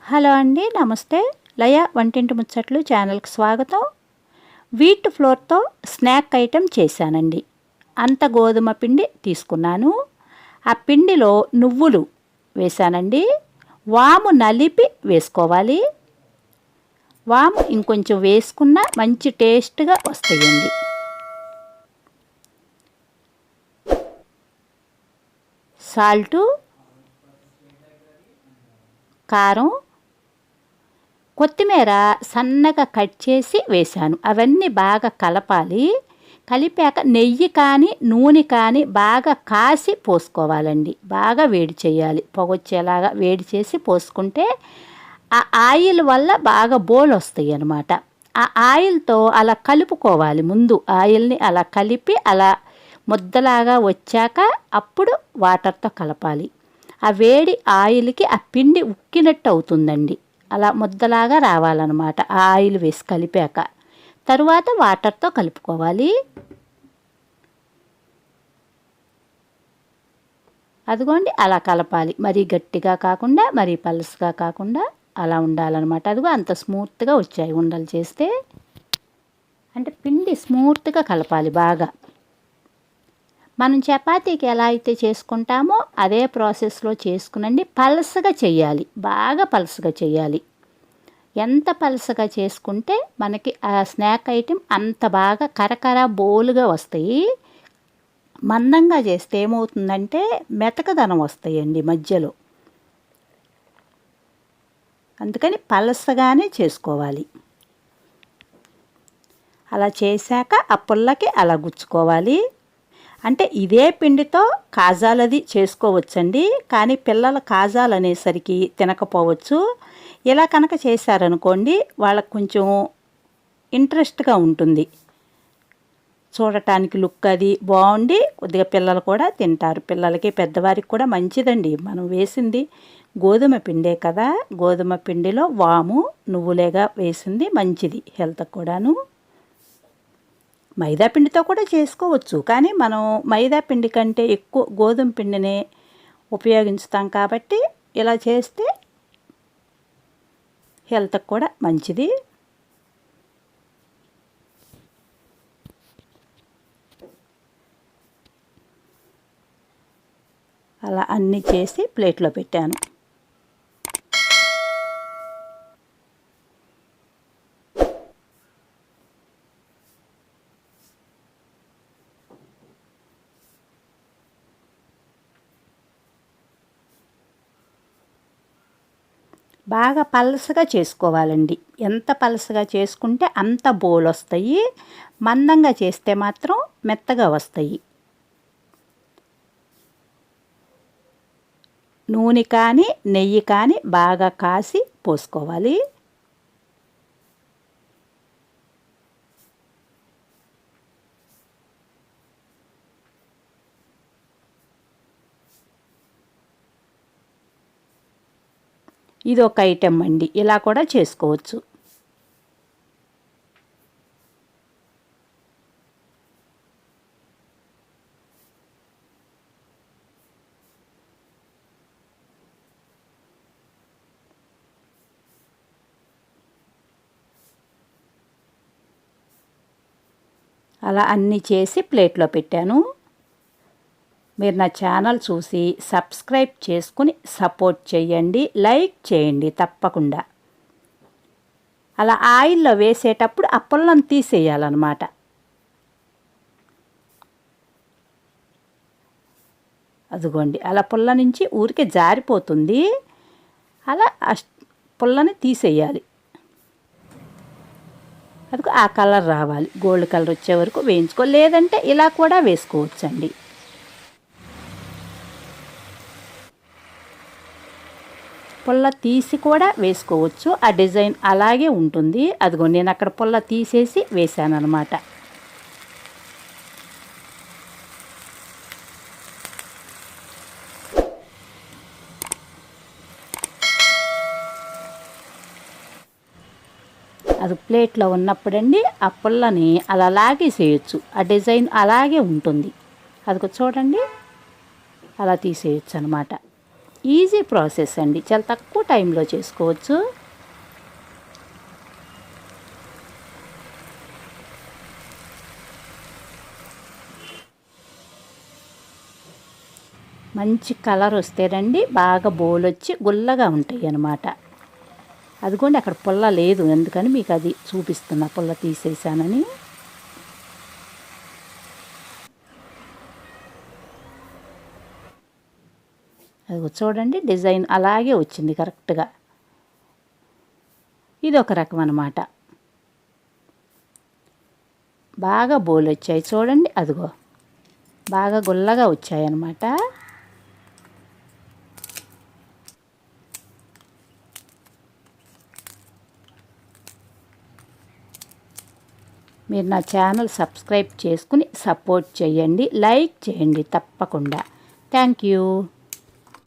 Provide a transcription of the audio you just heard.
Hello అండి, నమస్తే. లయ వంటింటి ముచ్చట్లు ఛానల్కి స్వాగతం. వీట్ ఫ్లోర్తో స్నాక్ ఐటెం చేశానండి. అంత గోధుమ పిండి తీసుకున్నాను. ఆ పిండిలో నువ్వులు వేశానండి. వాము నలిపి వేసుకోవాలి. వాము ఇంకొంచెం వేసుకున్న మంచి టేస్ట్గా వస్తాయండి. సాల్టు, కారం, కొత్తిమీర సన్నగా కట్ చేసి వేశాను. అవన్నీ బాగా కలపాలి. కలిపాక నెయ్యి కానీ నూనె కానీ బాగా కాసి పోసుకోవాలండి. బాగా వేడి చేయాలి. పొగొచ్చేలాగా వేడి చేసి పోసుకుంటే ఆ ఆయిల్ వల్ల బాగా బోలు వస్తాయి అన్నమాట. ఆ ఆయిల్తో అలా కలుపుకోవాలి. ముందు ఆయిల్ని అలా కలిపి అలా ముద్దలాగా వచ్చాక అప్పుడు వాటర్తో కలపాలి. ఆ వేడి ఆయిల్కి ఆ పిండి ఉక్కినట్టు అవుతుందండి. అలా ముద్దలాగా రావాలన్నమాట. ఆ ఆయిల్ వేసి కలిపాక తరువాత వాటర్తో కలుపుకోవాలి. అదిగోండి అలా కలపాలి. మరీ గట్టిగా కాకుండా మరీ పలుసుగా కాకుండా అలా ఉండాలన్నమాట. అదిగో అంత స్మూత్గా వచ్చాయి ఉండలు చేస్తే. అంటే పిండి స్మూత్గా కలపాలి బాగా. మనం చపాతీకి ఎలా అయితే చేసుకుంటామో అదే ప్రాసెస్లో చేసుకునండి. పలసగా చేయాలి, బాగా పలసగా చేయాలి. ఎంత పలసగా చేసుకుంటే మనకి ఆ స్నాక్ ఐటెం అంత బాగా కరకర బోలుగా వస్తాయి. మందంగా చేస్తే ఏమవుతుందంటే మెతకదనం వస్తాయండి మధ్యలో. అందుకని పలసగానే చేసుకోవాలి. అలా చేశాక ఆ పుల్లకి అలా గుచ్చుకోవాలి. అంటే ఇదే పిండితో కాజాలది చేసుకోవచ్చండి. కానీ పిల్లల కాజాలు అనేసరికి తినకపోవచ్చు. ఇలా కనుక చేశారనుకోండి వాళ్ళకు కొంచెం ఇంట్రెస్ట్గా ఉంటుంది. చూడటానికి లుక్ అది బాగుండి కొద్దిగా పిల్లలు కూడా తింటారు. పిల్లలకి పెద్దవారికి కూడా మంచిదండి. మనం వేసింది గోధుమ పిండే కదా. గోధుమ పిండిలో వాము నువ్వులేగా వేసింది మంచిది హెల్త్కి కూడాను. మైదా పిండితో కూడా చేసుకోవచ్చు. కానీ మనం మైదా పిండి కంటే ఎక్కువ గోధుమ పిండినే ఉపయోగించుతాం కాబట్టి ఇలా చేస్తే హెల్త్కి కూడా మంచిది. అలా అన్నీ చేసి ప్లేట్లో పెట్టాను. బాగా పలసగా చేసుకోవాలండి. ఎంత పలసగా చేసుకుంటే అంత బోలు వస్తాయి. మందంగా చేస్తే మాత్రం మెత్తగా వస్తాయి. నూనె కానీ నెయ్యి కానీ బాగా కాసి పోసుకోవాలి. ఇది ఒక ఐటెం అండి. ఇలా కూడా చేసుకోవచ్చు. అలా అన్నీ చేసి ప్లేట్లో పెట్టాను. మీరు నా ఛానల్ చూసి సబ్స్క్రైబ్ చేసుకుని సపోర్ట్ చేయండి, లైక్ చేయండి తప్పకుండా. అలా ఆయిల్లో వేసేటప్పుడు ఆ పుల్లను తీసేయాలన్నమాట. అదిగోండి అలా పుల్ల నుంచి ఊరికే జారిపోతుంది. అలా పుల్లని తీసేయాలి. అదిగో ఆ కలర్ రావాలి. గోల్డ్ కలర్ వచ్చే వరకు వేయించుకో. లేదంటే ఇలా కూడా వేసుకోవచ్చండి. పుల్ల తీసి కూడా వేసుకోవచ్చు. ఆ డిజైన్ అలాగే ఉంటుంది. అదిగో నేను అక్కడ పుల్ల తీసేసి వేసాను అన్నమాట. అది ప్లేట్లో ఉన్నప్పుడండి ఆ పుల్లని అలా లాగేసేయచ్చు. ఆ డిజైన్ అలాగే ఉంటుంది. అదిగో చూడండి అలా తీసేయచ్చు అన్నమాట. ఈజీ ప్రాసెస్ అండి, చాలా తక్కువ టైంలో చేసుకోవచ్చు. మంచి కలర్ వస్తేనండి బాగా బోలొచ్చి గుల్లగా ఉంటాయి అన్నమాట. అదిగోండి అక్కడ పుల్ల లేదు, ఎందుకని మీకు అది చూపిస్తున్నా, పుల్ల తీసేసానని. అది చూడండి డిజైన్ అలాగే వచ్చింది కరెక్ట్గా. ఇది ఒక రకం అన్నమాట. బాగా బోలు వచ్చాయి చూడండి, అదిగో బాగా గుల్లగా వచ్చాయి అన్నమాట. మీరు నా ఛానల్ సబ్స్క్రైబ్ చేసుకుని సపోర్ట్ చేయండి, లైక్ చేయండి తప్పకుండా. Thank you.